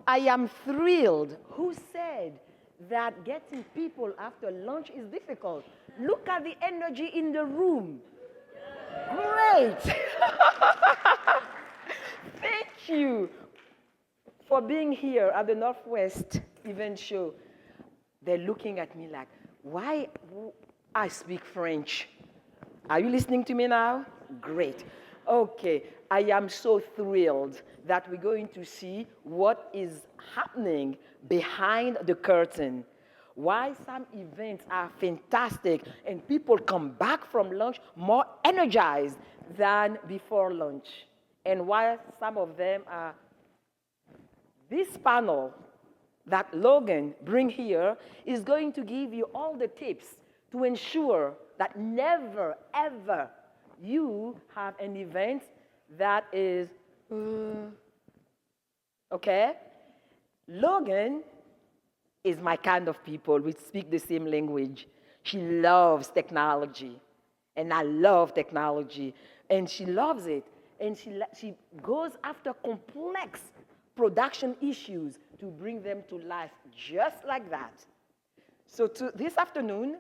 I am thrilled. Who said that getting people after lunch is difficult? Look at the energy in the room. Great. Thank you for being here at the Northwest event show. They're looking at me like, why I speak French? Are you listening to me now? Great. Okay, I am so thrilled that we're going to see what is happening behind the curtain. Why some events are fantastic and people come back from lunch more energized than before lunch. And why some of them are. This panel that Logan bring here is going to give you all the tips to ensure that never, ever you have an event that is, okay? Logan is my kind of people. We speak the same language. She loves technology, and I love technology, and she loves it. And she goes after complex production issues to bring them to life just like that. So this afternoon,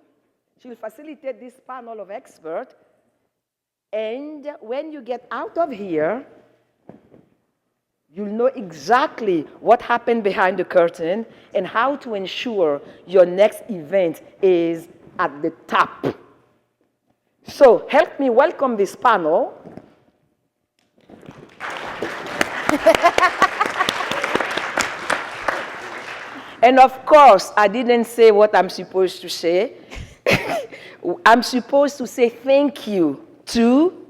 she'll facilitate this panel of experts. And when you get out of here, you'll know exactly what happened behind the curtain and how to ensure your next event is at the top. So help me welcome this panel. And of course, I didn't say what I'm supposed to say. I'm supposed to say thank you to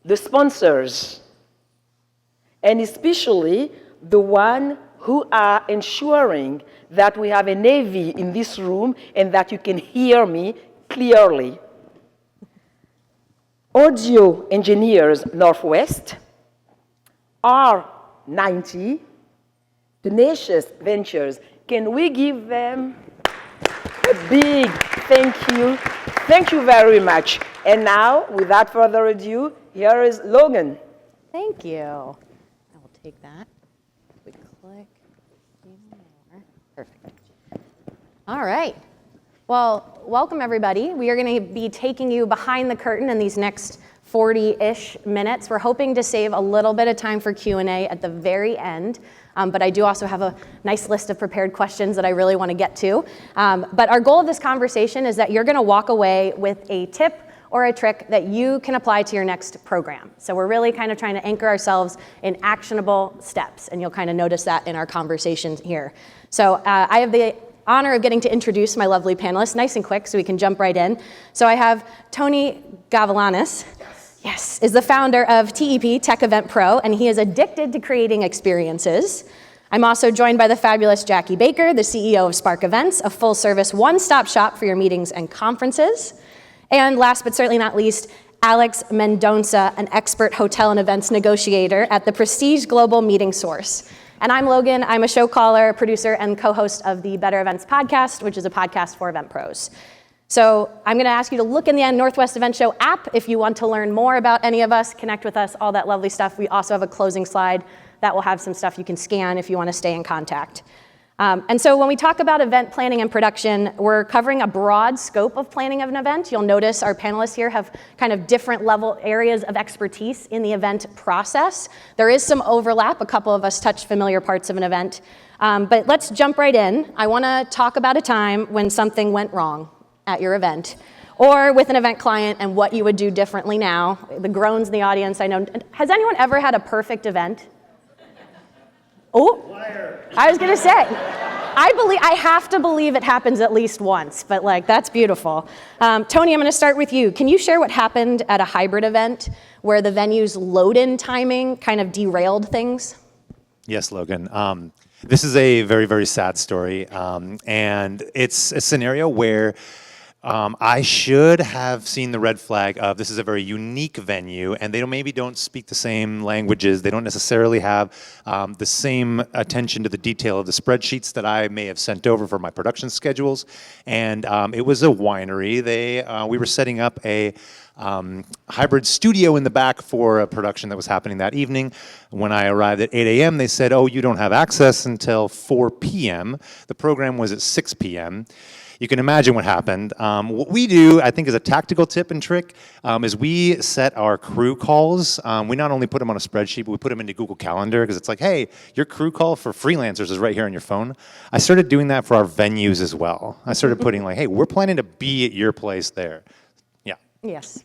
the sponsors, and especially the one who are ensuring that we have an AV in this room and that you can hear me clearly. Audio Engineers Northwest, R90, Tenacious Ventures. Can we give them a big thank you? Thank you very much. And now, without further ado, here is Logan. Thank you. I will take that. We click even more. Perfect. All right. Well, welcome everybody. We are going to be taking you behind the curtain in these next 40-ish minutes. We're hoping to save a little bit of time for Q&A at the very end. But I do also have a nice list of prepared questions that I really want to get to. But our goal of this conversation is that you're going to walk away with a tip or a trick that you can apply to your next program. So we're really kind of trying to anchor ourselves in actionable steps, and you'll kind of notice that in our conversation here. So I have the honor of getting to introduce my lovely panelists, nice and quick, so we can jump right in. So I have Tony Gavilanis. Yes, is the founder of TEP, Tech Event Pro, and he is addicted to creating experiences. I'm also joined by the fabulous Jackie Baker, the CEO of Spark Events, a full-service one-stop shop for your meetings and conferences. And last but certainly not least, Alex Mendonca, an expert hotel and events negotiator at the Prestige Global Meeting Source. And I'm Logan. I'm a show caller, producer, and co-host of the Better Events podcast, which is a podcast for event pros. So I'm going to ask you to look in the Northwest Event Show app if you want to learn more about any of us, connect with us, all that lovely stuff. We also have a closing slide that will have some stuff you can scan if you want to stay in contact. And so when we talk about event planning and production, we're covering a broad scope of planning of an event. You'll notice our panelists here have kind of different level areas of expertise in the event process. There is some overlap. A couple of us touch familiar parts of an event. But let's jump right in. I want to talk about a time when something went wrong at your event, or with an event client and what you would do differently now. The groans in the audience, I know. Has anyone ever had a perfect event? Oh, I was gonna say, I have to believe it happens at least once, but like, that's beautiful. Tony, I'm gonna start with you. Can you share what happened at a hybrid event where the venue's load-in timing kind of derailed things? Yes, Logan. This is a very, very sad story, and it's a scenario where I should have seen the red flag of this is a very unique venue, and they maybe don't speak the same languages. They don't necessarily have the same attention to the detail of the spreadsheets that I may have sent over for my production schedules. And it was a winery. We were setting up a hybrid studio in the back for a production that was happening that evening. When I arrived at 8 a.m., they said, "Oh, you don't have access until 4 p.m. The program was at 6 p.m. You can imagine what happened. What we do, I think, is a tactical tip and trick, is we set our crew calls. We not only put them on a spreadsheet, but we put them into Google Calendar, because it's like, hey, your crew call for freelancers is right here on your phone. I started doing that for our venues as well. I started putting like, hey, we're planning to be at your place there. Yeah. Yes.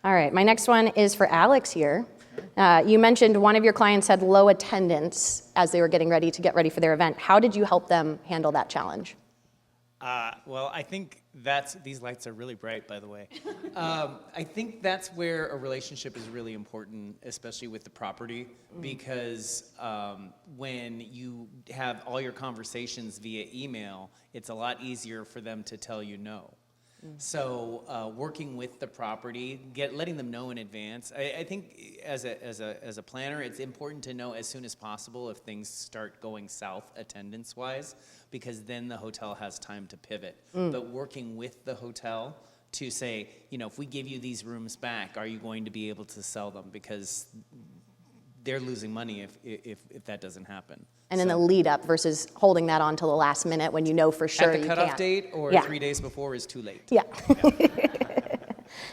All right, my next one is for Alex here. You mentioned one of your clients had low attendance as they were getting ready for their event. How did you help them handle that challenge? Well, I think these lights are really bright, by the way. I think that's where a relationship is really important, especially with the property, because when you have all your conversations via email, it's a lot easier for them to tell you no. So working with the property, letting them know in advance. I think as a planner, it's important to know as soon as possible if things start going south attendance-wise, because then the hotel has time to pivot. But working with the hotel to say, if we give you these rooms back, are you going to be able to sell them? Because they're losing money if that doesn't happen. And in the lead up versus holding that on till the last minute when you know for sure you can't. At the cutoff date or 3 days before is too late. Yeah.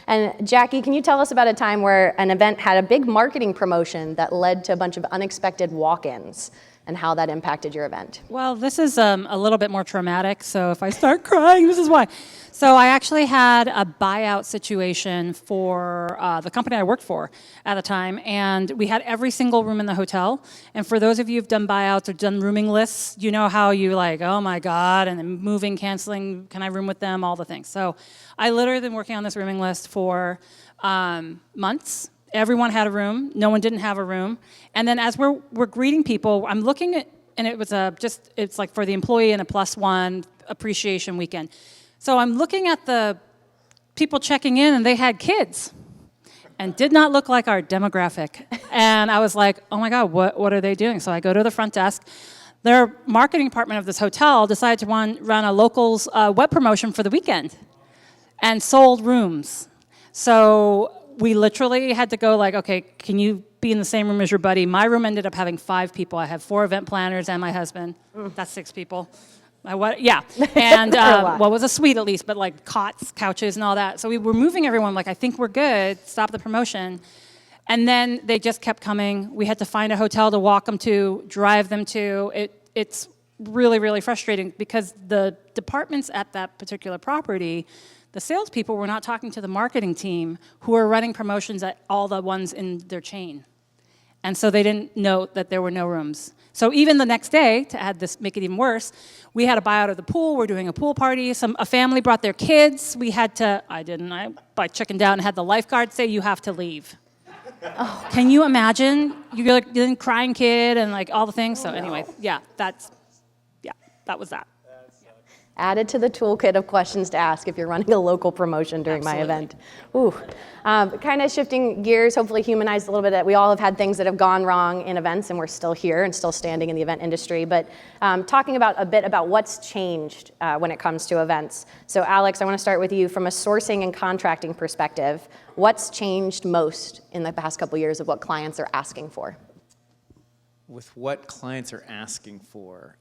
And Jackie, can you tell us about a time where an event had a big marketing promotion that led to a bunch of unexpected walk-ins and how that impacted your event? Well, this is a little bit more traumatic, so if I start crying, this is why. So I actually had a buyout situation for the company I worked for at the time, and we had every single room in the hotel. And for those of you who've done buyouts or done rooming lists, you know how you like, oh my God, and then moving, canceling, can I room with them, all the things. So I literally been working on this rooming list for months. Everyone had a room. No one didn't have a room. And then as we're greeting people, I'm looking at, and it was it's like for the employee and a +1 appreciation weekend. So I'm looking at the people checking in, and they had kids and did not look like our demographic. And I was like, oh my God, what are they doing? So I go to the front desk. Their marketing department of this hotel decided to run a locals web promotion for the weekend and sold rooms. So we literally had to go like, okay, can you be in the same room as your buddy? My room ended up having 5 people. I have 4 event planners and my husband. That's 6 people. And was a suite at least, but like cots, couches, and all that. So we were moving everyone like, I think we're good, stop the promotion. And then they just kept coming. We had to find a hotel to walk them to, drive them to. It's really, really frustrating because the departments at that particular property, the salespeople were not talking to the marketing team who were running promotions at all the ones in their chain. And so they didn't know that there were no rooms. So even the next day, to make it even worse, we had a buyout of the pool. We're doing a pool party. A family brought their kids. I chickened out and had the lifeguard say, you have to leave. Oh, can you imagine? You're like a crying kid and like all the things. So anyway, that was that. Added to the toolkit of questions to ask if you're running a local promotion during my event. Ooh. Kind of shifting gears, hopefully humanized a little bit, that we all have had things that have gone wrong in events, and we're still here and still standing in the event industry. But talking a bit about what's changed when it comes to events. So Alex, I want to start with you from a sourcing and contracting perspective. What's changed most in the past couple years of what clients are asking for? With what clients are asking for?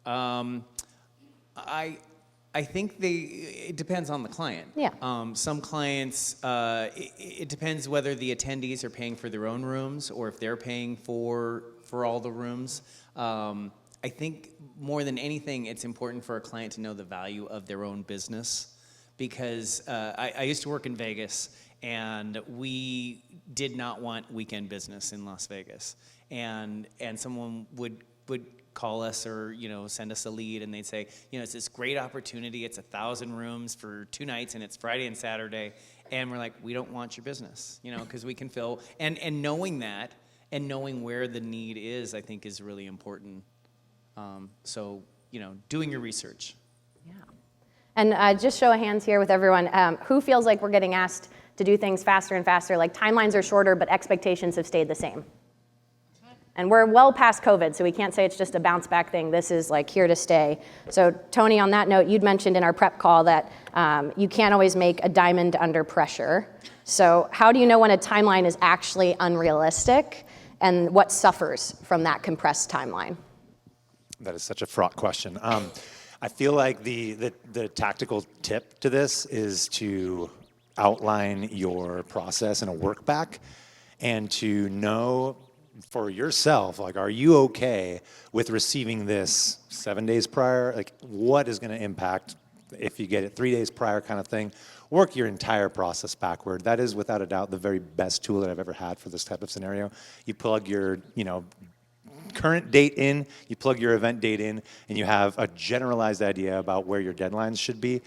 I think it depends on the client. Yeah. Some clients, it depends whether the attendees are paying for their own rooms or if they're paying for all the rooms. I think more than anything, it's important for a client to know the value of their own business, because I used to work in Vegas, and we did not want weekend business in Las Vegas. And someone would call us or send us a lead, and they'd say, it's this great opportunity, it's 1,000 rooms for 2 nights, and it's Friday and Saturday, and we're like, we don't want your business, because we can fill, and knowing that and knowing where the need is, I think, is really important. So doing your research. Yeah. And just show of hands here with everyone, who feels like we're getting asked to do things faster and faster, like timelines are shorter, but expectations have stayed the same? And we're well past COVID, so we can't say it's just a bounce back thing. This is like here to stay. So Tony, on that note, you'd mentioned in our prep call that you can't always make a diamond under pressure. So how do you know when a timeline is actually unrealistic, and what suffers from that compressed timeline? That is such a fraught question. I feel like the tactical tip to this is to outline your process in a work back and to know for yourself, like, are you okay with receiving this 7 days prior? Like, what is going to impact if you get it 3 days prior kind of thing? Work your entire process backward. That is, without a doubt, the very best tool that I've ever had for this type of scenario. You plug your, current date in, you plug your event date in, and you have a generalized idea about where your deadlines should be.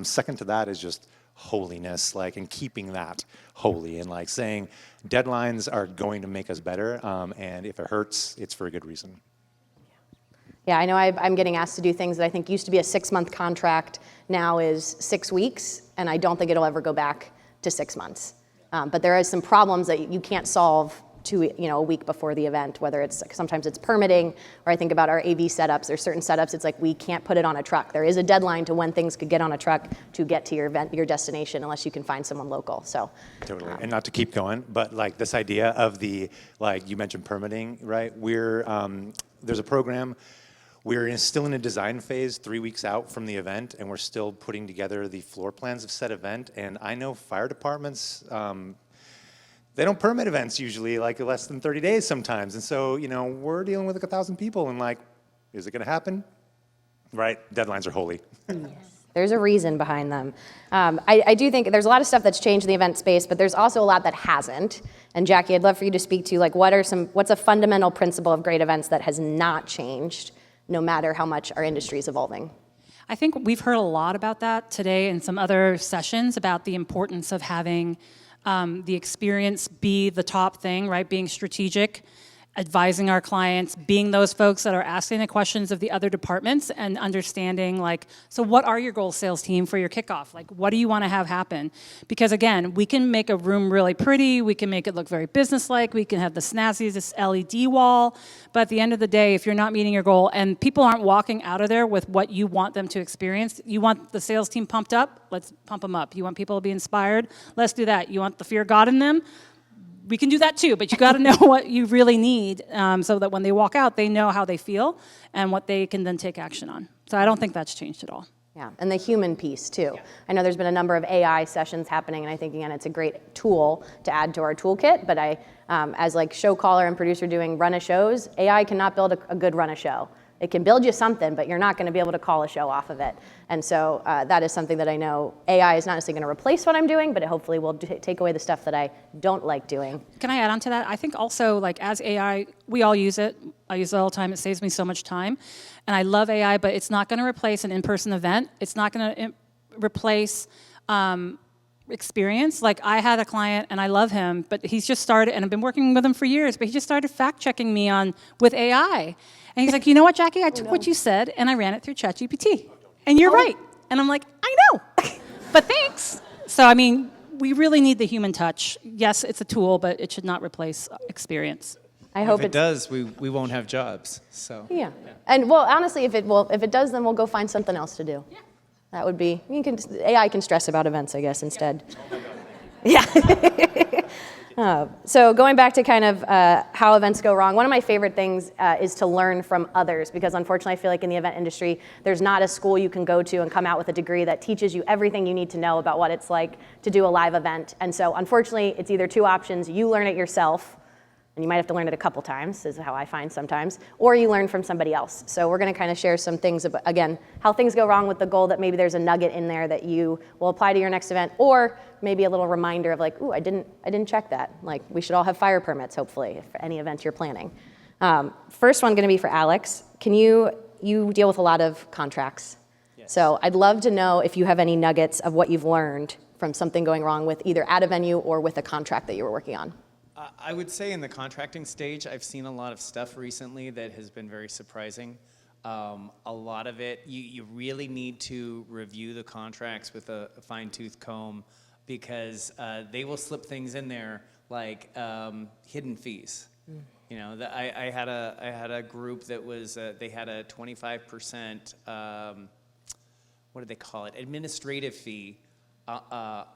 Second to that is just holiness, and keeping that holy, and saying deadlines are going to make us better, and if it hurts, it's for a good reason. Yeah, I know I'm getting asked to do things that I think used to be a 6-month contract, now is 6 weeks, and I don't think it'll ever go back to 6 months. But there are some problems that you can't solve a week before the event, whether it's, sometimes it's permitting, or I think about our AV setups. There's certain setups, it's like we can't put it on a truck. There is a deadline to when things could get on a truck to get to your event, your destination, unless you can find someone local, so. Totally, and not to keep going, but this idea of you mentioned permitting, right? There's a program, we're still in a design phase 3 weeks out from the event, and we're still putting together the floor plans of said event, and I know fire departments, they don't permit events usually less than 30 days sometimes. And so, we're dealing with 1,000 people and is it gonna happen? Right, deadlines are holy. Yes. There's a reason behind them. I do think there's a lot of stuff that's changed in the event space, but there's also a lot that hasn't. And Jackie, I'd love for you to speak to what's a fundamental principle of great events that has not changed, no matter how much our industry is evolving? I think we've heard a lot about that today in some other sessions about the importance of having the experience be the top thing, right? Being strategic, advising our clients, being those folks that are asking the questions of the other departments and understanding so what are your goals, sales team, for your kickoff? What do you want to have happen? Because again, we can make a room really pretty, we can make it look very businesslike, we can have the snazziest LED wall, but at the end of the day, if you're not meeting your goal and people aren't walking out of there with what you want them to experience, you want the sales team pumped up, let's pump them up. You want people to be inspired, let's do that. You want the fear of God in them, we can do that too, but you got to know what you really need so that when they walk out, they know how they feel and what they can then take action on. So I don't think that's changed at all. Yeah, and the human piece too. Yeah. I know there's been a number of AI sessions happening, and I think, again, it's a great tool to add to our toolkit, but as show caller and producer doing run of shows, AI cannot build a good run of show. It can build you something, but you're not going to be able to call a show off of it. And so that is something that I know AI is not necessarily going to replace what I'm doing, but it hopefully will take away the stuff that I don't like doing. Can I add on to that? I think also, as AI, we all use it. I use it all the time. It saves me so much time. And I love AI, but it's not going to replace an in-person event. It's not going to replace experience. I had a client, and I love him, but he's just started, and I've been working with him for years, but he just started fact-checking me with AI. And he's like, you know what, Jackie? I took what you said, and I ran it through ChatGPT. And you're right. And I'm like, I know. But thanks. So, we really need the human touch. Yes, it's a tool, but it should not replace experience. I hope if it does, we won't have jobs. So yeah. And honestly, if it does, then we'll go find something else to do. Yeah. That would be, AI can stress about events, I guess, instead. Yeah. So going back to kind of how events go wrong, one of my favorite things is to learn from others, because unfortunately I feel like in the event industry, there's not a school you can go to and come out with a degree that teaches you everything you need to know about what it's like to do a live event. And so unfortunately, it's either two options. You learn it yourself, and you might have to learn it a couple times, is how I find sometimes, or you learn from somebody else. So we're going to kind of share some things about, again, how things go wrong with the goal, that maybe there's a nugget in there that you will apply to your next event, or maybe a little reminder of ooh, I didn't check that. We should all have fire permits, hopefully, for any event you're planning. First one going to be for Alex. You deal with a lot of contracts. Yes. So I'd love to know if you have any nuggets of what you've learned from something going wrong with either at a venue or with a contract that you were working on. I would say in the contracting stage, I've seen a lot of stuff recently that has been very surprising. A lot of it, you really need to review the contracts with a fine-tooth comb because they will slip things in there like hidden fees. You know, I had a group that was they had a 25% what do they call it? Administrative fee for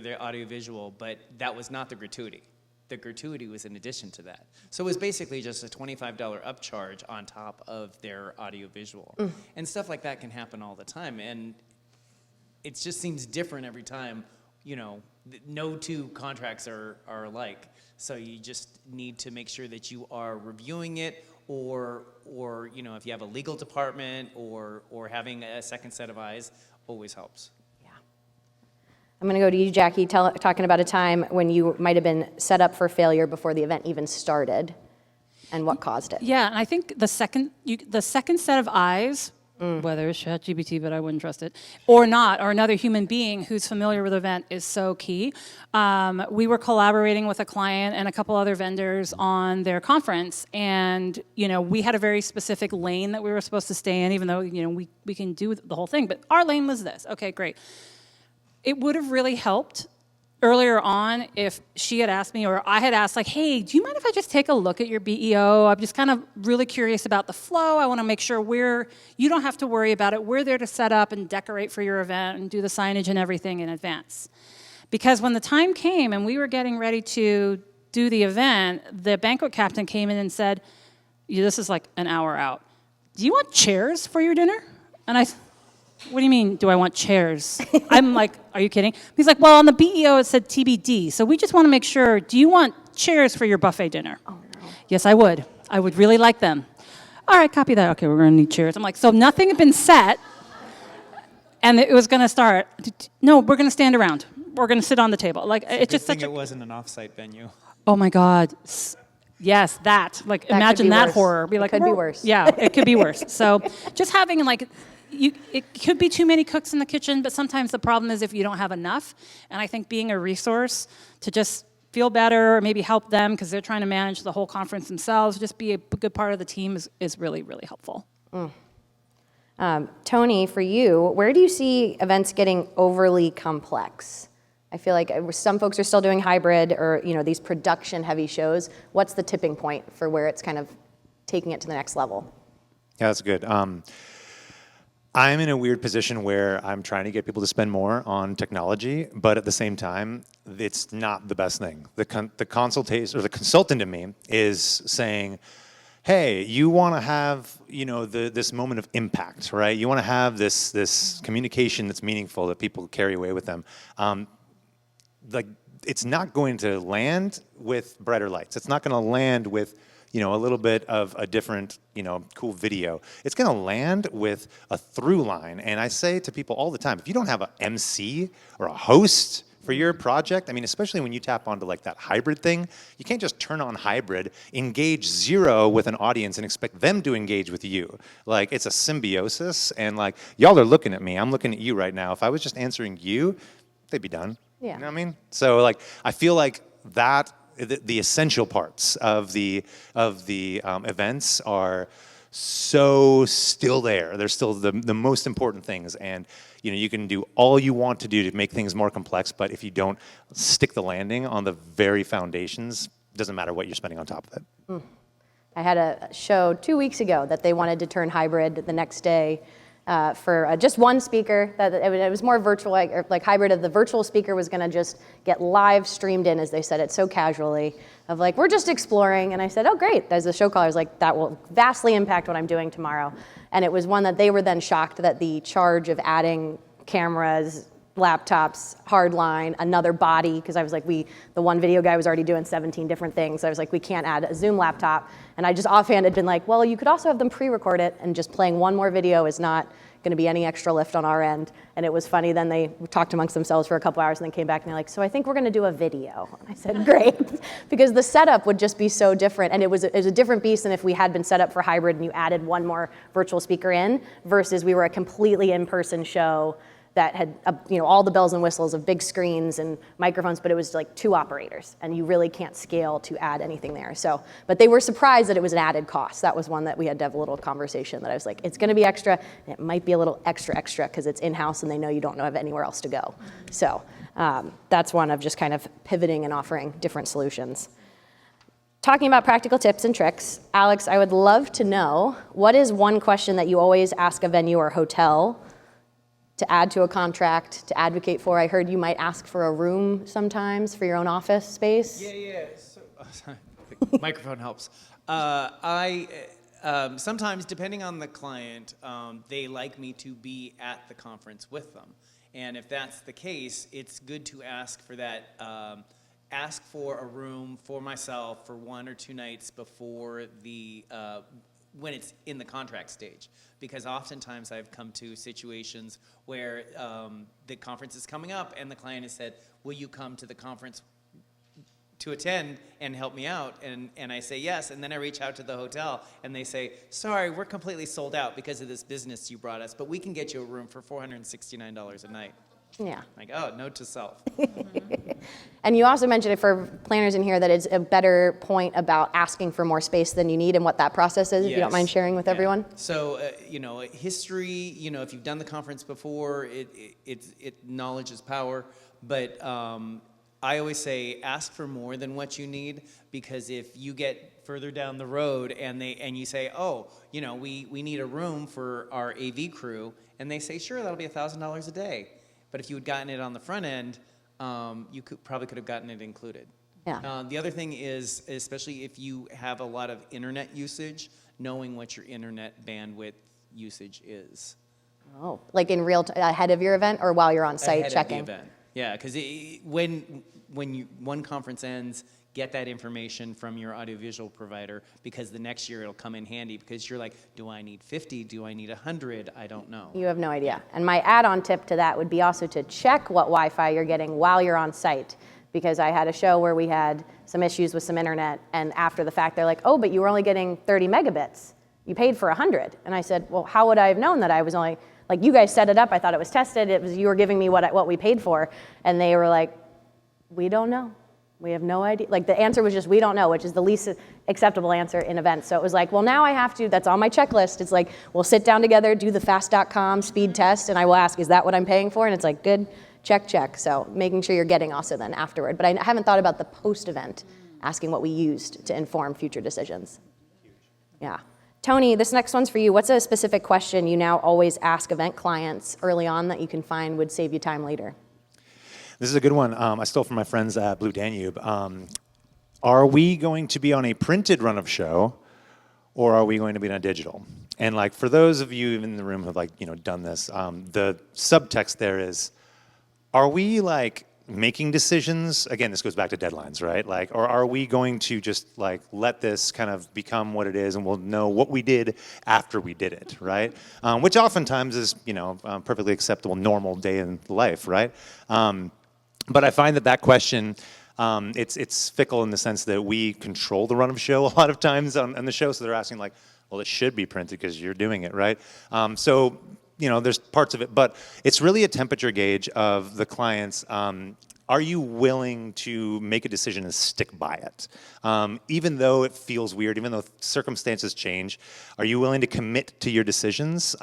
their audiovisual, but that was not the gratuity. The gratuity was in addition to that. So it was basically just a $25 upcharge on top of their audiovisual. And stuff like that can happen all the time. And it just seems different every time. You know, no two contracts are alike. So you just need to make sure that you are reviewing it, or you know, if you have a legal department or having a second set of eyes always helps. I'm going to go to you, Jackie, talking about a time when you might have been set up for failure before the event even started, and what caused it. Yeah, and I think the second set of eyes, whether it's ChatGPT, but I wouldn't trust it, or not, or another human being who's familiar with the event is so key. We were collaborating with a client and a couple other vendors on their conference, and you know, we had a very specific lane that we were supposed to stay in, even though you know we can do the whole thing, but our lane was this. Okay, great. It would have really helped earlier on if she had asked me, or I had asked, like, hey, do you mind if I just take a look at your BEO? I'm just kind of really curious about the flow. I want to make sure you don't have to worry about it. We're there to set up and decorate for your event and do the signage and everything in advance. Because when the time came and we were getting ready to do the event, the banquet captain came in and said, this is like an hour out. Do you want chairs for your dinner? And I said, what do you mean, do I want chairs? I'm like, are you kidding? He's like, well, on the BEO it said TBD, so we just want to make sure, do you want chairs for your buffet dinner? Oh, no. Yes, I would. I would really like them. All right, copy that. Okay, we're going to need chairs. I'm like, so nothing had been set, and it was going to start. No, we're going to stand around. We're going to sit on the table. Like, it's just such it wasn't an off-site venue. Oh, my God. Yes, that. Like, that imagine that worse. horror. Be it like, could be worse. Yeah, it could be worse. So just having, like, it could be too many cooks in the kitchen, but sometimes the problem is if you don't have enough. And I think being a resource to just feel better or maybe help them because they're trying to manage the whole conference themselves, just be a good part of the team is really, really helpful. Tony, for you, where do you see events getting overly complex? I feel like some folks are still doing hybrid or these production-heavy shows. What's the tipping point for where it's kind of taking it to the next level? Yeah, that's good. I'm in a weird position where I'm trying to get people to spend more on technology, but at the same time, it's not the best thing. The consultation or the consultant in me is saying, hey, you want to have this moment of impact, right? You want to have this communication that's meaningful that people carry away with them. Like, it's not going to land with brighter lights. It's not going to land with a little bit of a different, cool video. It's going to land with a through line. And I say to people all the time, if you don't have an MC or a host for your project, I mean, especially when you tap onto like that hybrid thing, you can't just turn on hybrid, engage zero with an audience and expect them to engage with you. Like, it's a symbiosis. And like, y'all are looking at me. I'm looking at you right now. If I was just answering you, they'd be done. Yeah. You know what I mean? So like, I feel like that the essential parts of the events are so still there. They're still the most important things, and you can do all you want to do to make things more complex, but if you don't stick the landing on the very foundations, it doesn't matter what you're spending on top of it. I had a show 2 weeks ago that they wanted to turn hybrid the next day. For just one speaker, that it was more virtual, like hybrid of the virtual speaker was going to just get live streamed in, as they said it so casually, of like, we're just exploring. And I said, oh, great. As a show caller, I was like, that will vastly impact what I'm doing tomorrow. And it was one that they were then shocked that the charge of adding cameras, laptops, hardline, another body, because I was like, the one video guy was already doing 17 different things. So I was like, we can't add a Zoom laptop. And I just offhand had been like, well, you could also have them pre-record it, and just playing one more video is not going to be any extra lift on our end. And it was funny. Then they talked amongst themselves for a couple hours and then came back and they're like, so I think we're going to do a video. And I said, great, because the setup would just be so different. And it was a different beast than if we had been set up for hybrid and you added one more virtual speaker in versus we were a completely in-person show that had, all the bells and whistles of big screens and microphones, but it was like 2 operators, and you really can't scale to add anything there. So, but they were surprised that it was an added cost. That was one that we had to have a little conversation that I was like, it's gonna be extra, and it might be a little extra because it's in-house and they know you don't have anywhere else to go. So that's one of just kind of pivoting and offering different solutions. Talking about practical tips and tricks, Alex, I would love to know, what is one question that you always ask a venue or hotel to add to a contract, to advocate for? I heard you might ask for a room sometimes for your own office space. Yeah. So, sorry, the microphone helps. Sometimes, depending on the client, they like me to be at the conference with them. And if that's the case, it's good to ask for that, ask for a room for myself for 1 or 2 nights before the, when it's in the contract stage. Because oftentimes I've come to situations where the conference is coming up and the client has said, will you come to the conference to attend and help me out? And I say yes, and then I reach out to the hotel and they say, sorry, we're completely sold out because of this business you brought us, but we can get you a room for $469 a night. Yeah. Like, oh, note to self. And you also mentioned it for planners in here that it's a better point about asking for more space than you need and what that process is, if you don't mind sharing with everyone. So, history, if you've done the conference before, knowledge is power. But I always say ask for more than what you need, because if you get further down the road and you say, oh, we need a room for our AV crew, and they say, sure, that'll be $1,000 a day. But if you had gotten it on the front end, you probably could have gotten it included. Yeah. The other thing is, especially if you have a lot of internet usage, knowing what your internet bandwidth usage is. Oh, like in real ahead of your event or while you're on site ahead checking? Of the event. Yeah, because when one conference ends, get that information from your audiovisual provider, because the next year it'll come in handy, because you're like, do I need 50? Do I need 100? I don't know. You have no idea. And my add-on tip to that would be also to check what Wi-Fi you're getting while you're on site, because I had a show where we had some issues with some internet, and after the fact they're like, oh, but you were only getting 30 megabits. You paid for 100. And I said, well, how would I have known that I was only, like, you guys set it up, I thought it was tested, you were giving me what we paid for. And they were like, we don't know. We have no idea. Like, the answer was just, we don't know, which is the least acceptable answer in events. So it was like, well, now I have to, that's on my checklist. It's like, we'll sit down together, do the fast.com speed test, and I will ask, is that what I'm paying for? And it's like, good, check. So making sure you're getting also then afterward. But I haven't thought about the post-event, asking what we used to inform future decisions. Yeah. Tony, this next one's for you. What's a specific question you now always ask event clients early on that you can find would save you time later? This is a good one. I stole from my friends at Blue Danube. Are we going to be on a printed run of show, or are we going to be on a digital? And like, for those of you in the room who have done this, the subtext there is, are we like making decisions? Again, this goes back to deadlines, right? Like, or are we going to just like let this kind of become what it is, and we'll know what we did after we did it, right? Which oftentimes is perfectly acceptable, normal day in life, right? But I find that question, it's fickle in the sense that we control the run of show a lot of times on the show, so they're asking like, well, it should be printed because you're doing it, right? So, there's parts of it, but it's really a temperature gauge of the clients. Are you willing to make a decision and stick by it? Even though it feels weird, even though circumstances change, are you willing to commit to your decisions?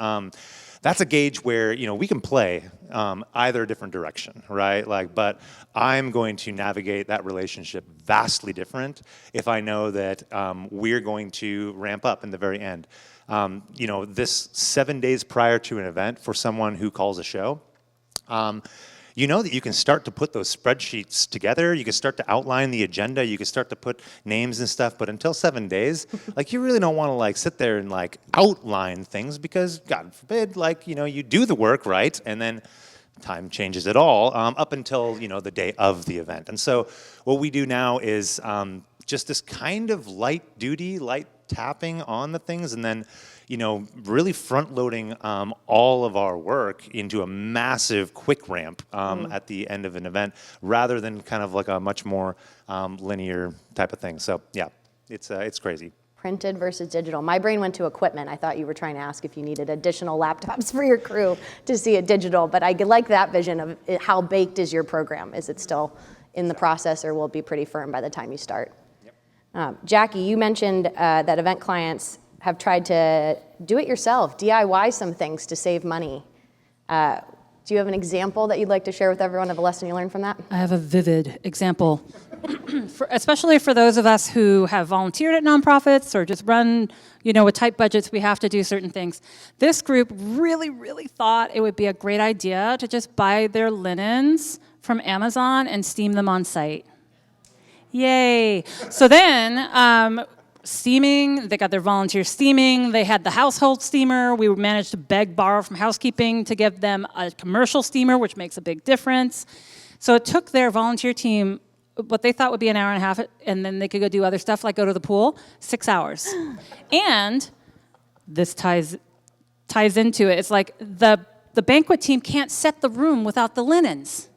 That's a gauge where, we can play either different direction, right? Like, but I'm going to navigate that relationship vastly different if I know that we're going to ramp up in the very end. This 7 days prior to an event for someone who calls a show, you know that you can start to put those spreadsheets together, you can start to outline the agenda, you can start to put names and stuff, but until 7 days, like, you really don't want to like sit there and like outline things, because God forbid, like, you do the work, right? And then time changes it all up until, the day of the event. And so what we do now is just this kind of light tapping on the things, and then really front-loading all of our work into a massive quick ramp at the end of an event, rather than kind of like a much more linear type of thing. So yeah, it's crazy. Printed versus digital. My brain went to equipment. I thought you were trying to ask if you needed additional laptops for your crew to see it digital, but I like that vision of how baked is your program? Is it still in the process, or will it be pretty firm by the time you start? Yep. Jackie, you mentioned that event clients have tried to do it yourself, DIY some things to save money. Do you have an example that you'd like to share with everyone of a lesson you learned from that? I have a vivid example, especially for those of us who have volunteered at nonprofits or just run, with tight budgets, we have to do certain things. This group really, really thought it would be a great idea to just buy their linens from Amazon and steam them on site. Yay. So then, steaming, they got their volunteers steaming, they had the household steamer, we managed to borrow from housekeeping to give them a commercial steamer, which makes a big difference. So it took their volunteer team what they thought would be an hour and a half, and then they could go do other stuff like go to the pool, 6 hours. And this ties into it. It's like the banquet team can't set the room without the linens.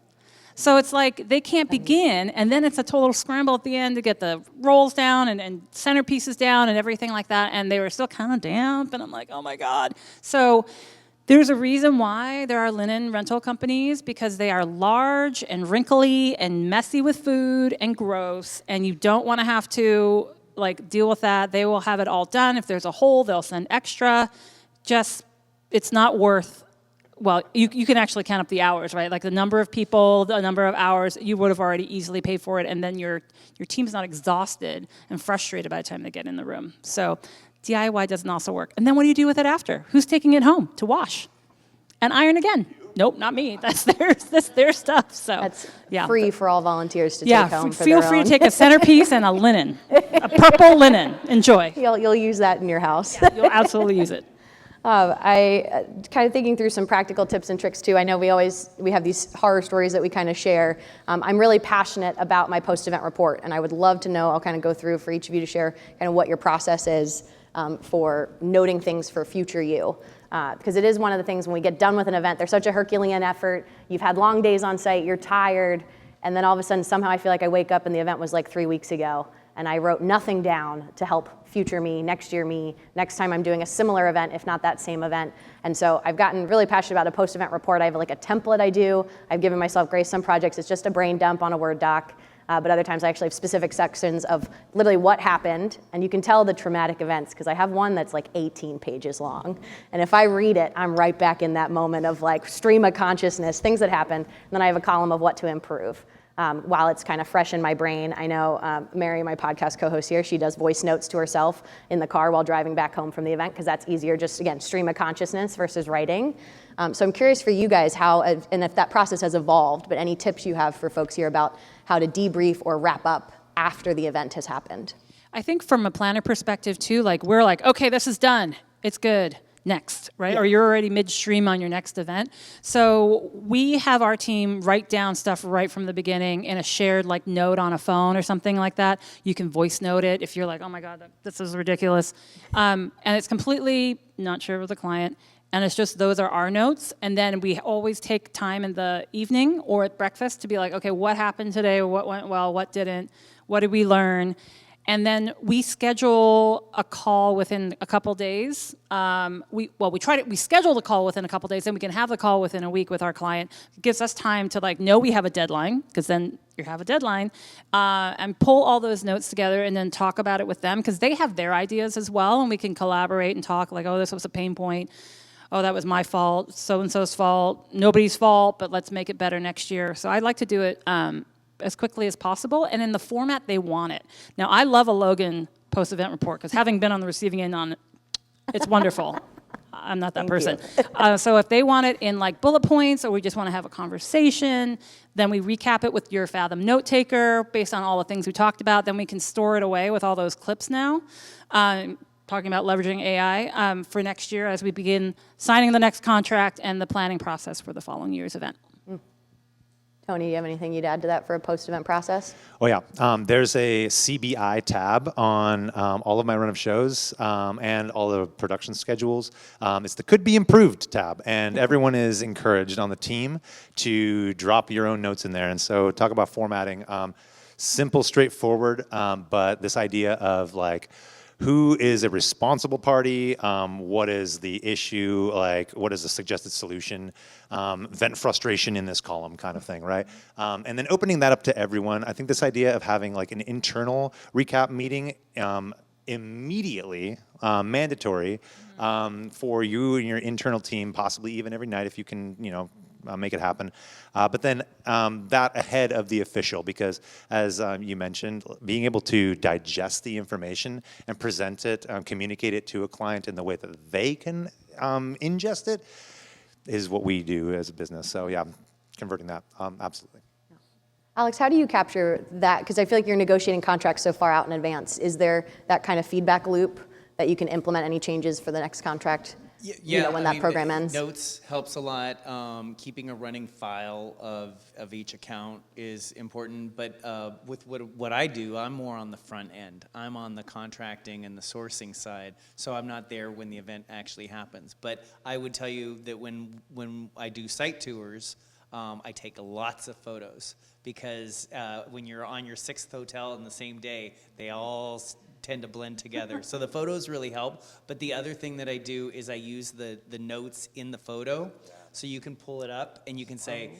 So it's like they can't begin, and then it's a total scramble at the end to get the rolls down and centerpieces down and everything like that, and they were still kind of damp, and I'm like, oh my God. So there's a reason why there are linen rental companies, because they are large and wrinkly and messy with food and gross, and you don't want to have to deal with that. They will have it all done. If there's a hole, they'll send extra. It's not worth. Well, you can actually count up the hours, right? Like the number of people, the number of hours, you would have already easily paid for it, and then your team's not exhausted and frustrated by the time they get in the room. So DIY doesn't also work. And then what do you do with it after? Who's taking it home to wash and iron again? Nope, not me. That's their stuff. So that's free for all volunteers to take home. Feel free to take a centerpiece and a linen, a purple linen. Enjoy. You'll use that in your house. Yeah, you'll absolutely use it. I kind of thinking through some practical tips and tricks too. I know we have these horror stories that we kind of share. I'm really passionate about my post-event report, and I would love to know, I'll kind of go through for each of you to share kind of what your process is for noting things for future you. Because it is one of the things when we get done with an event, there's such a Herculean effort. You've had long days on site, you're tired, and then all of a sudden somehow I feel like I wake up and the event was like 3 weeks ago, and I wrote nothing down to help future me, next year me, next time I'm doing a similar event, if not that same event. And so I've gotten really passionate about a post-event report. I have like a template I do. I've given myself grace. Some projects, it's just a brain dump on a Word doc. But other times I actually have specific sections of literally what happened. And you can tell the traumatic events, because I have one that's like 18 pages long. And if I read it, I'm right back in that moment of like stream of consciousness, things that happened. And then I have a column of what to improve. While it's kind of fresh in my brain, I know Mary, my podcast co-host here, she does voice notes to herself in the car while driving back home from the event, because that's easier, just again, stream of consciousness versus writing. So I'm curious for you guys how, and if that process has evolved, but any tips you have for folks here about how to debrief or wrap up after the event has happened. I think from a planner perspective too, we're like, okay, this is done, it's good. Next, right? Yeah. Or you're already midstream on your next event. So we have our team write down stuff right from the beginning in a shared note on a phone or something like that. You can voice note it if you're like, oh my God, this is ridiculous. And it's completely not shared with the client. And it's just, those are our notes. And then we always take time in the evening or at breakfast to be like, okay, what happened today? What went well? What didn't? What did we learn? And then we schedule a call within a couple days. We schedule the call within a couple days, then we can have the call within a week with our client. It gives us time to know we have a deadline, because then you have a deadline, and pull all those notes together and then talk about it with them, because they have their ideas as well, and we can collaborate and talk oh, this was a pain point. Oh, that was my fault, so-and-so's fault, nobody's fault, but let's make it better next year. So I'd like to do it as quickly as possible, and in the format they want it. Now, I love a Logan post-event report, because having been on the receiving end on it, it's wonderful. I'm not that person. So if they want it in bullet points, or we just want to have a conversation, then we recap it with your Fathom note taker based on all the things we talked about. Then we can store it away with all those clips now. Talking about leveraging AI for next year as we begin signing the next contract and the planning process for the following year's event. Tony, do you have anything you'd add to that for a post-event process? Oh yeah, there's a CBI tab on all of my run of shows and all the production schedules. It's the Could Be Improved tab, and everyone is encouraged on the team to drop your own notes in there. And so talk about formatting, simple, straightforward, but this idea of who is a responsible party, what is the issue, like what is the suggested solution, vent frustration in this column kind of thing, right? And then opening that up to everyone. I think this idea of having like an internal recap meeting immediately, mandatory for you and your internal team, possibly even every night if you can, make it happen. But then that ahead of the official, because as you mentioned, being able to digest the information and present it, communicate it to a client in the way that they can ingest it is what we do as a business. So yeah, converting that, absolutely. Alex, how do you capture that? Because I feel like you're negotiating contracts so far out in advance. Is there that kind of feedback loop that you can implement any changes for the next contract? Yeah, when that program ends? Notes helps a lot. Keeping a running file of each account is important. But with what I do, I'm more on the front end. I'm on the contracting and the sourcing side, so I'm not there when the event actually happens. But I would tell you that when I do site tours, I take lots of photos because when you're on your 6th hotel in the same day, they all tend to blend together. So the photos really help. But the other thing that I do is I use the notes in the photo. So you can pull it up and you can say,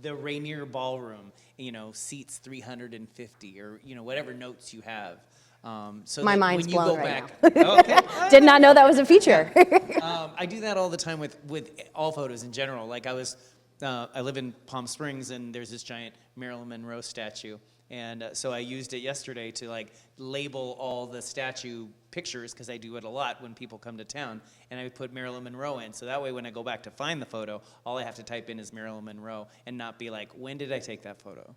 the Rainier Ballroom, seats 350 or, whatever notes you have. So my mind's when you blown go right back, now. Okay. Did not know that was a feature. I do that all the time with all photos in general. Like I live in Palm Springs and there's this giant Marilyn Monroe statue. And so I used it yesterday to label all the statue pictures because I do it a lot when people come to town. And I put Marilyn Monroe in. So that way when I go back to find the photo, all I have to type in is Marilyn Monroe and not be like, when did I take that photo?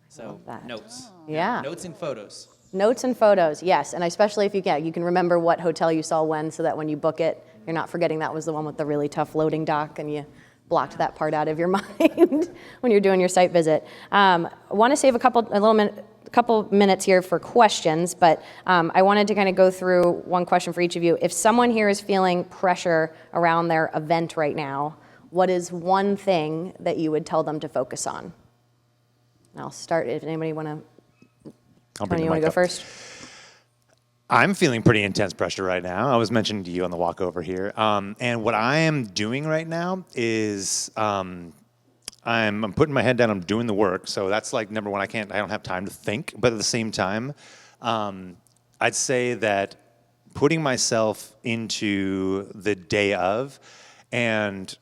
So notes. Yeah. Notes and photos. Notes and photos, yes. And especially if you can remember what hotel you saw when so that when you book it, you're not forgetting that was the one with the really tough loading dock and you blocked that part out of your mind when you're doing your site visit. I want to save a couple minutes here for questions, but I wanted to kind of go through one question for each of you. If someone here is feeling pressure around their event right now, what is one thing that you would tell them to focus on? And I'll start if anybody want to. Tony, you want to go first? I'm feeling pretty intense pressure right now. I was mentioning to you on the walk over here. And what I am doing right now is I'm putting my head down, I'm doing the work. So that's like number one, I don't have time to think. But at the same time, I'd say that putting myself into the day of and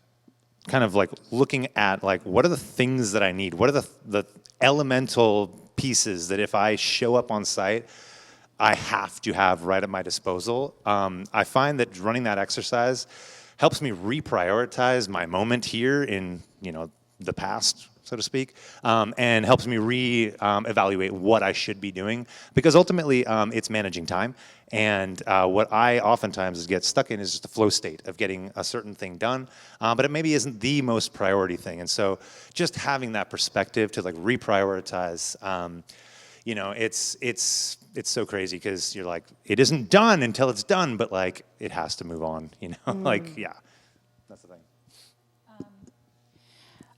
kind of like looking at what are the things that I need? What are the elemental pieces that if I show up on site, I have to have right at my disposal. I find that running that exercise helps me reprioritize my moment here in the past, so to speak, and helps me evaluate what I should be doing because ultimately it's managing time. And what I oftentimes get stuck in is just a flow state of getting a certain thing done, but it maybe isn't the most priority thing. And so just having that perspective to reprioritize, it's so crazy because you're like, it isn't done until it's done, but it has to move on, yeah, that's the thing.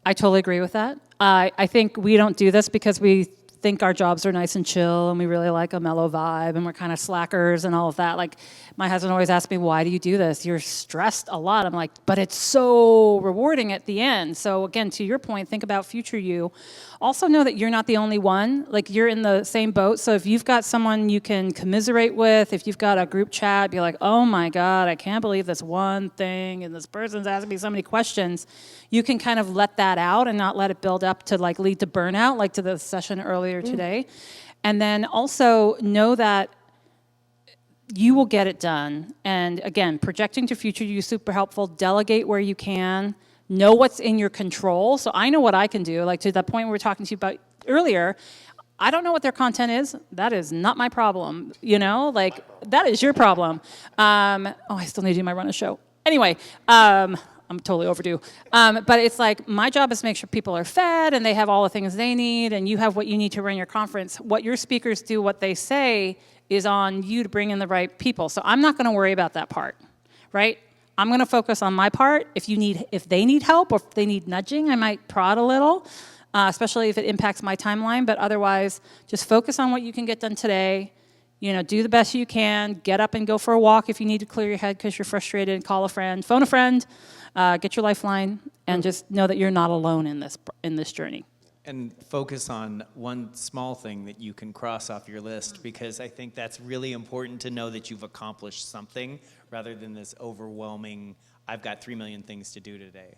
I totally agree with that. I think we don't do this because we think our jobs are nice and chill and we really like a mellow vibe and we're kind of slackers and all of that. My husband always asks me, why do you do this? You're stressed a lot. I'm like, but it's so rewarding at the end. So again, to your point, think about future you. Also know that you're not the only one. You're in the same boat. So if you've got someone you can commiserate with, if you've got a group chat, be like, oh my God, I can't believe this one thing and this person's asking me so many questions. You can kind of let that out and not let it build up to lead to burnout, to the session earlier today. And then also know that you will get it done. And again, projecting to future you is super helpful. Delegate where you can. Know what's in your control. So I know what I can do. To that point we were talking to you about earlier, I don't know what their content is. That is not my problem. That is your problem. I still need to do my run a show. Anyway, I'm totally overdue. But it's my job is to make sure people are fed and they have all the things they need and you have what you need to run your conference. What your speakers do, what they say is on you to bring in the right people. So I'm not going to worry about that part, right? I'm going to focus on my part. If they need help or if they need nudging, I might prod a little, especially if it impacts my timeline. But otherwise, just focus on what you can get done today. do the best you can. Get up and go for a walk if you need to clear your head because you're frustrated. Call a friend, phone a friend, get your lifeline, and just know that you're not alone in this journey. And focus on one small thing that you can cross off your list, because I think that's really important to know that you've accomplished something rather than this overwhelming, I've got 3 million things to do today.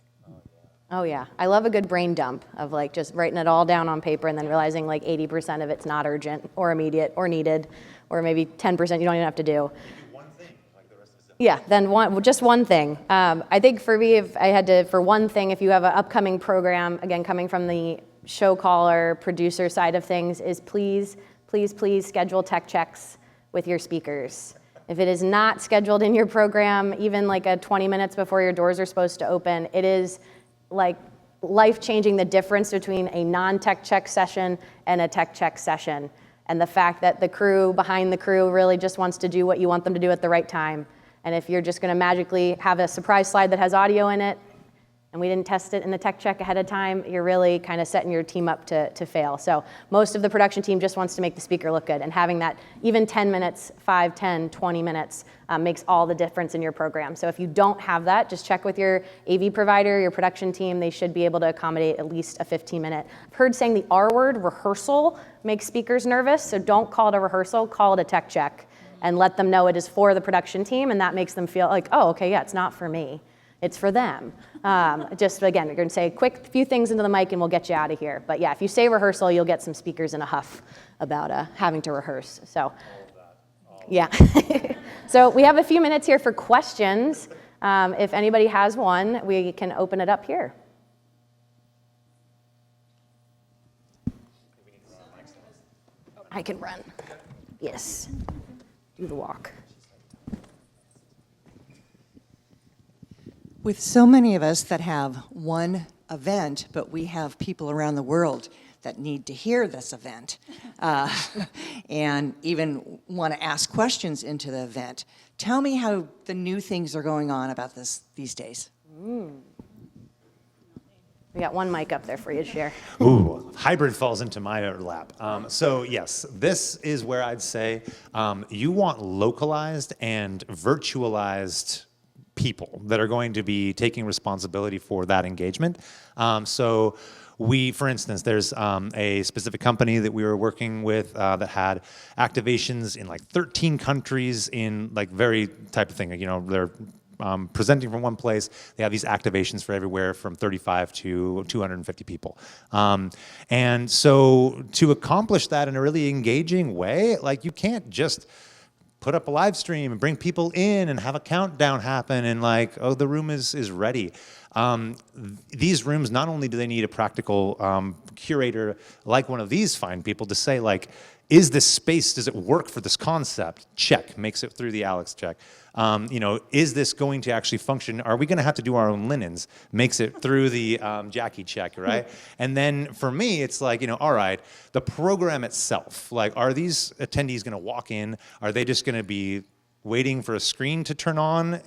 Oh yeah, I love a good brain dump of like just writing it all down on paper and then realizing like 80% of it's not urgent or immediate or needed, or maybe 10% you don't even have to do. One thing, like the rest of it. Yeah, then just one thing. I think for me, if I had to, for one thing, if you have an upcoming program, again, coming from the show caller, producer side of things, is please schedule tech checks with your speakers. If it is not scheduled in your program, even like 20 minutes before your doors are supposed to open, it is like life-changing, the difference between a non-tech check session and a tech check session. And the fact that the crew behind the crew really just wants to do what you want them to do at the right time. And if you're just gonna magically have a surprise slide that has audio in it, and we didn't test it in the tech check ahead of time, you're really kind of setting your team up to fail. So most of the production team just wants to make the speaker look good, and having that even 10 minutes, 5, 10, 20 minutes makes all the difference in your program. So if you don't have that, just check with your AV provider, your production team. They should be able to accommodate at least a 15-minute. I've heard saying the R word, rehearsal, makes speakers nervous, so don't call it a rehearsal, call it a tech check, and let them know it is for the production team, and that makes them feel like, oh, okay, yeah, it's not for me. It's for them. Just again, you're gonna say a quick few things into the mic and we'll get you out of here. But yeah, if you say rehearsal, you'll get some speakers in a huff about having to rehearse. So, yeah. So we have a few minutes here for questions. If anybody has one, we can open it up here. I can run. Yes. Do the walk. With so many of us that have one event, but we have people around the world that need to hear this event and even want to ask questions into the event. Tell me how the new things are going on about this these days. We got one mic up there for you to share. Ooh, hybrid falls into my lap. So yes, this is where I'd say you want localized and virtualized people that are going to be taking responsibility for that engagement. So we, for instance, there's a specific company that we were working with that had activations in like 13 countries in like very type of thing. They're presenting from one place. They have these activations for everywhere from 35 to 250 people. And so to accomplish that in a really engaging way, like you can't just put up a live stream and bring people in and have a countdown happen and like, oh, the room is ready. These rooms, not only do they need a practical curator like one of these fine people to say like, is this space, does it work for this concept? Check, makes it through the Alex check. Is this going to actually function? Are we gonna have to do our own linens? Makes it through the Jackie check, right? And then for me, it's like, all right, the program itself, like, are these attendees gonna walk in? Are they just gonna be waiting for a screen to turn on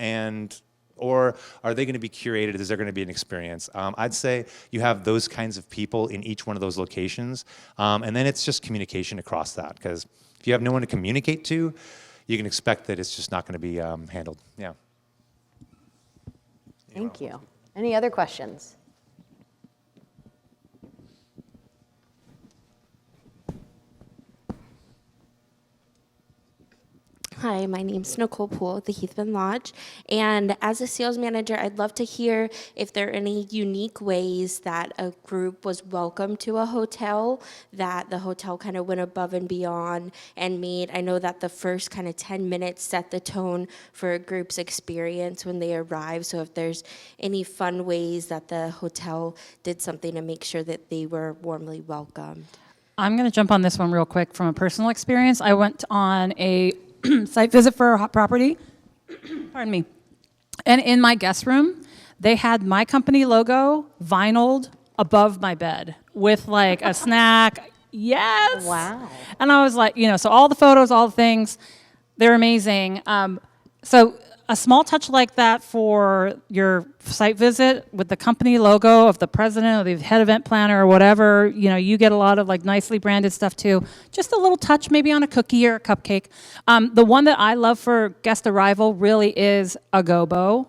or are they going to be curated? Is there going to be an experience? I'd say you have those kinds of people in each one of those locations. And then it's just communication across that. Because if you have no one to communicate to, you can expect that it's just not going to be handled. Yeah. Thank you. Any other questions? Hi, my name's Nicole Poole at the Heathman Lodge, and as a sales manager, I'd love to hear if there are any unique ways that a group was welcome to a hotel, that the hotel kind of went above and beyond and made, I know that the first kind of 10 minutes set the tone for a group's experience when they arrive, so if there's any fun ways that the hotel did something to make sure that they were warmly welcomed. I'm going to jump on this one real quick from a personal experience. I went on a site visit for a hot property, pardon me, and in my guest room, they had my company logo vinyled above my bed with like a snack. Yes. Wow. And I was like, so all the photos, all the things, they're amazing. So a small touch like that for your site visit with the company logo of the president or the head event planner or whatever, you get a lot of like nicely branded stuff too. Just a little touch maybe on a cookie or a cupcake. The one that I love for guest arrival really is a gobo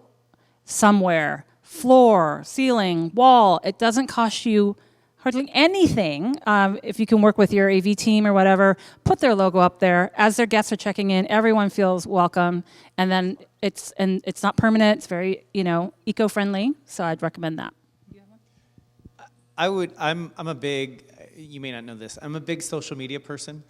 somewhere. Floor, ceiling, wall. It doesn't cost you hardly anything. If you can work with your AV team or whatever, put their logo up there. As their guests are checking in, everyone feels welcome. And then it's not permanent. It's very, eco-friendly. So I'd recommend that. I'm a big, you may not know this, I'm a big social media person.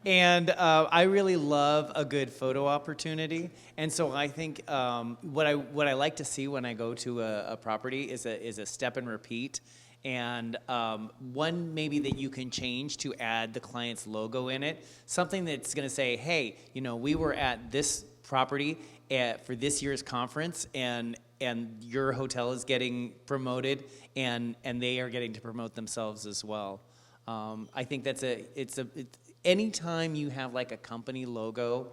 And I really love a good photo opportunity. And so I think what I like to see when I go to a property is a step and repeat. And one maybe that you can change to add the client's logo in it. Something that's going to say, hey, we were at this property for this year's conference, and your hotel is getting promoted, and they are getting to promote themselves as well. I think that's anytime you have like a company logo,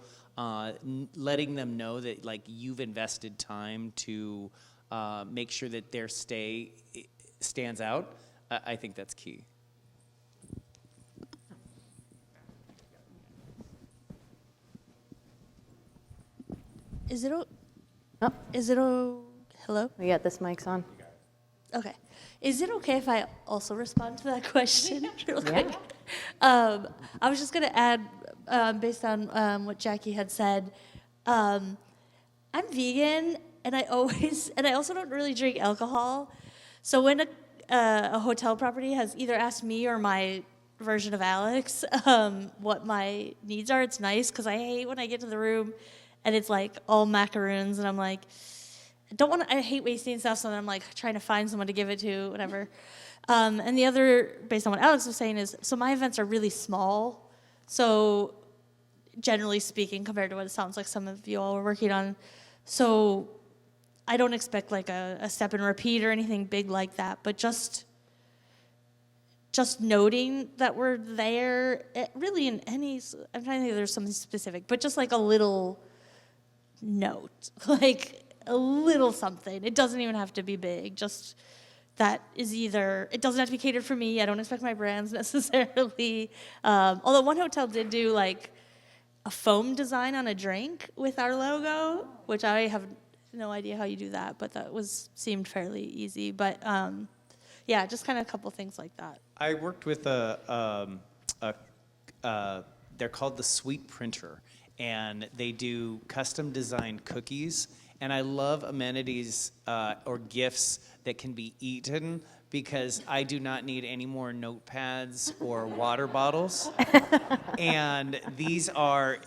letting them know that like you've invested time to make sure that their stay stands out, I think that's key. Hello? We got this mic's on. Okay. Is it okay if I also respond to that question real quick? Yeah. I was just going to add, based on what Jackie had said, I'm vegan, and I also don't really drink alcohol. So when a hotel property has either asked me or my version of Alex what my needs are, it's nice, because I hate when I get to the room and it's like all macaroons, and I'm like, I hate wasting stuff, so then I'm like trying to find someone to give it to, whatever. And the other, based on what Alex was saying, is so my events are really small. So generally speaking, compared to what it sounds like some of you all are working on, so I don't expect like a step and repeat or anything big like that, but just noting that we're there, really in any, I'm trying to think if there's something specific, but just like a little note, like a little something. It doesn't even have to be big, just that is either, it doesn't have to be catered for me, I don't expect my brands necessarily, although one hotel did do like a foam design on a drink with our logo, which I have no idea how you do that, but that seemed fairly easy. But yeah, just kind of a couple things like that. I worked with they're called the Sweet Printer, and they do custom designed cookies. And I love amenities or gifts that can be eaten, because I do not need any more notepads or water bottles. And these are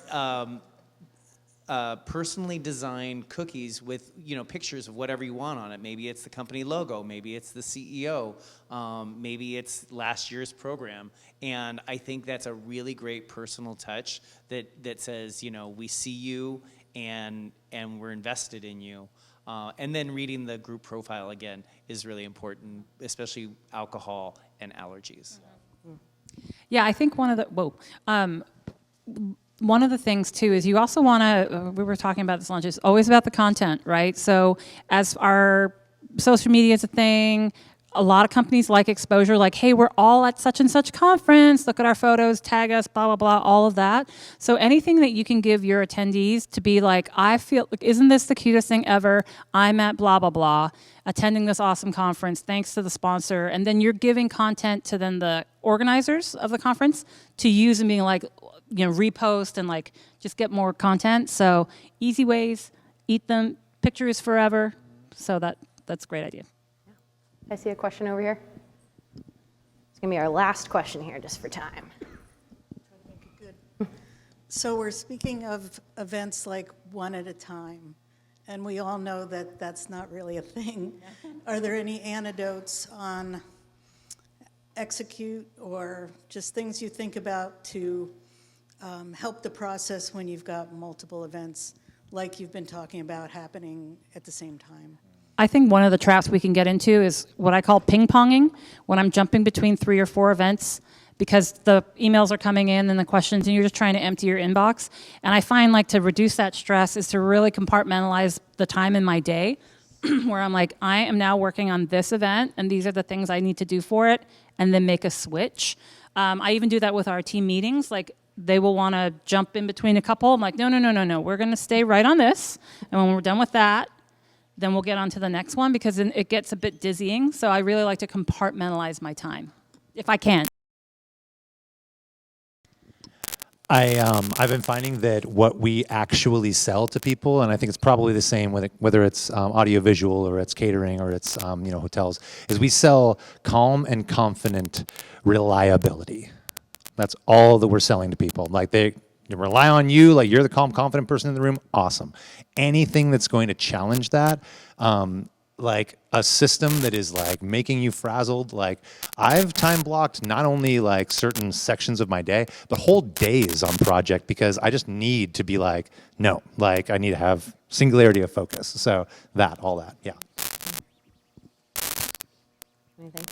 personally designed cookies with pictures of whatever you want on it. Maybe it's the company logo, maybe it's the CEO, maybe it's last year's program. And I think that's a really great personal touch that says, we see you and we're invested in you. And then reading the group profile again is really important, especially alcohol and allergies. Yeah, I think one of the things too is you also want to, we were talking about this lunch, it's always about the content, right? So as our social media is a thing, a lot of companies like exposure, like, hey, we're all at such and such conference, look at our photos, tag us, blah, blah, blah, all of that. So anything that you can give your attendees to be like, I feel, isn't this the cutest thing ever? I'm at blah, blah, blah, attending this awesome conference, thanks to the sponsor. And then you're giving content to then the organizers of the conference to use and being like, repost and like just get more content. So easy ways, eat them, picture is forever. So that's a great idea. I see a question over here. It's going to be our last question here just for time. Good. So we're speaking of events like one at a time, and we all know that that's not really a thing. Are there any anecdotes on execute or just things you think about to help the process when you've got multiple events like you've been talking about happening at the same time? I think one of the traps we can get into is what I call ping-ponging, when I'm jumping between 3 or 4 events, because the emails are coming in and the questions, and you're just trying to empty your inbox. And I find like to reduce that stress is to really compartmentalize the time in my day where I'm like, I am now working on this event, and these are the things I need to do for it, and then make a switch. I even do that with our team meetings. Like, they will want to jump in between a couple. I'm like, no. We're going to stay right on this. And when we're done with that, then we'll get on to the next one, because then it gets a bit dizzying. So I really like to compartmentalize my time, if I can. I've been finding that what we actually sell to people, and I think it's probably the same whether it's audiovisual or it's catering or it's hotels, is we sell calm and confident reliability. That's all that we're selling to people. Like, they rely on you, like you're the calm, confident person in the room. Awesome. Anything that's going to challenge that, like a system that is like making you frazzled. Like, I've time blocked not only like certain sections of my day, but whole days on project, because I just need to be like, no, like I need to have singularity of focus. So all that, yeah. Anything?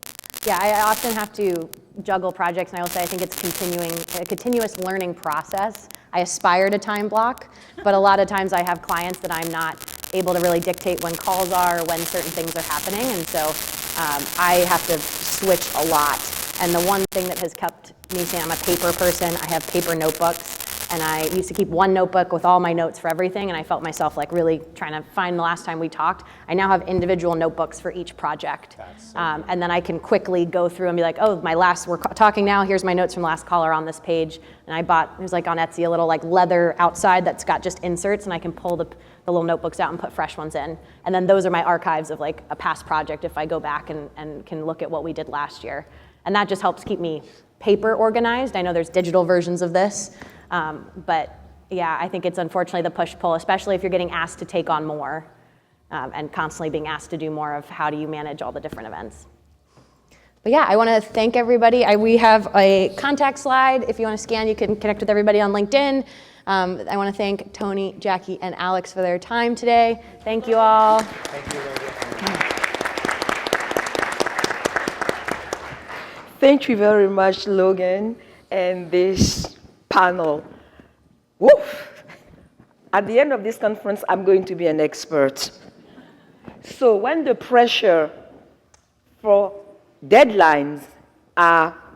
Yeah, I often have to juggle projects, and I will say I think it's a continuous learning process. I aspire to time block, but a lot of times I have clients that I'm not able to really dictate when calls are or when certain things are happening, and so I have to switch a lot. And the one thing that has kept me saying, I'm a paper person, I have paper notebooks, and I used to keep one notebook with all my notes for everything, and I felt myself like really trying to find the last time we talked. I now have individual notebooks for each project. And then I can quickly go through and be like, oh, we're talking now, here's my notes from the last caller on this page. And I bought, there's like on Etsy, a little like leather outside that's got just inserts, and I can pull the little notebooks out and put fresh ones in. And then those are my archives of like a past project if I go back and can look at what we did last year. And that just helps keep me paper organized. I know there's digital versions of this, but yeah, I think it's unfortunately the push-pull, especially if you're getting asked to take on more and constantly being asked to do more of how do you manage all the different events. But yeah, I want to thank everybody. We have a contact slide. If you want to scan, you can connect with everybody on LinkedIn. I want to thank Tony, Jackie, and Alex for their time today. Thank you all. Thank you. Thank you very much, Logan, and this panel. Woof! At the end of this conference, I'm going to be an expert. So when the pressure for deadlines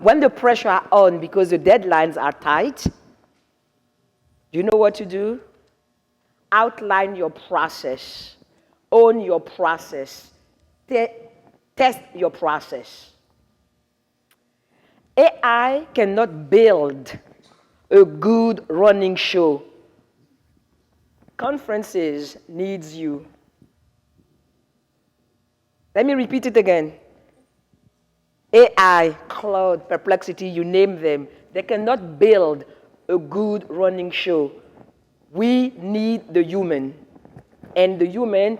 when the pressure are on because the deadlines are tight, do you know what to do? Outline your process, own your process, test your process. AI cannot build a good running show. Conferences needs you. Let me repeat it again. AI, Cloud, Perplexity, you name them, they cannot build a good running show. We need the human. And the human,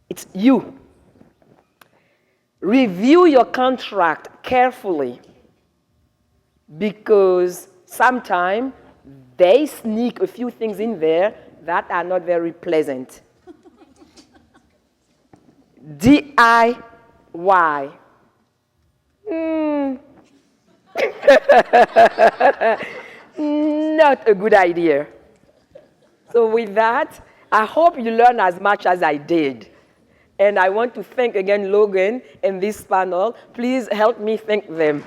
it's you. Review your contract carefully, because sometimes they sneak a few things in there that are not very pleasant. DIY. Not a good idea. So with that, I hope you learn as much as I did. And I want to thank again Logan and this panel. Please help me thank them.